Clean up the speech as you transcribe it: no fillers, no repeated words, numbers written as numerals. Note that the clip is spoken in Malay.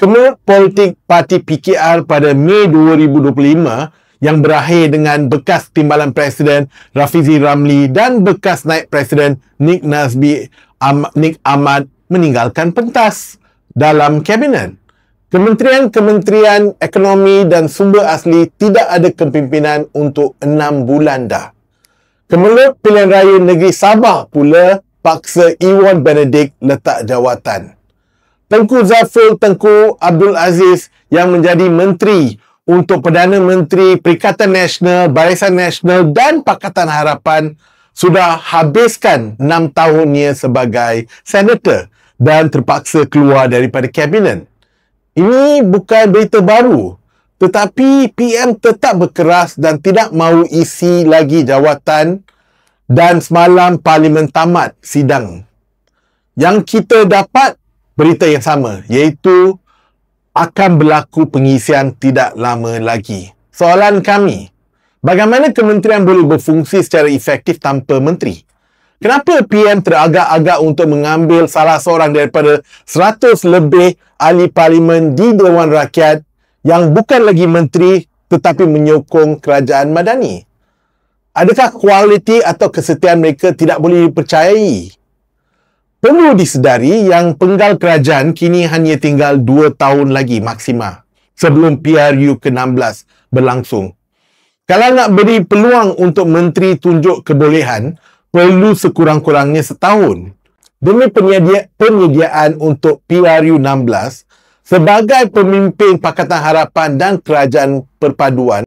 Kemelut politik Parti PKR pada Mei 2025 yang berakhir dengan bekas Timbalan Presiden Rafizi Ramli dan bekas Naib Presiden Nik Ahmad meninggalkan pentas dalam Kabinet. Kementerian-kementerian ekonomi dan sumber asli tidak ada kepimpinan untuk 6 bulan dah. Kemelut Pilihan Raya Negeri Sabah pula paksa Iwan Benedict letak jawatan. Tengku Zafrul Tengku Abdul Aziz yang menjadi menteri untuk Perdana Menteri Perikatan Nasional, Barisan Nasional dan Pakatan Harapan sudah habiskan 6 tahunnya sebagai senator dan terpaksa keluar daripada Kabinet. Ini bukan berita baru, tetapi PM tetap berkeras dan tidak mahu isi lagi jawatan dan semalam Parlimen tamat sidang. Yang kita dapat berita yang sama, iaitu akan berlaku pengisian tidak lama lagi. Soalan kami, bagaimana kementerian boleh berfungsi secara efektif tanpa menteri? Kenapa PM teragak-agak untuk mengambil salah seorang daripada 100 lebih ahli parlimen di Dewan Rakyat yang bukan lagi menteri tetapi menyokong kerajaan madani? Adakah kualiti atau kesetiaan mereka tidak boleh dipercayai? Perlu disedari yang penggal kerajaan kini hanya tinggal 2 tahun lagi maksima sebelum PRU ke-16 berlangsung. Kalau nak beri peluang untuk menteri tunjuk kebolehan, perlu sekurang-kurangnya setahun. Demi penyediaan untuk PRU 16, sebagai pemimpin Pakatan Harapan dan Kerajaan Perpaduan,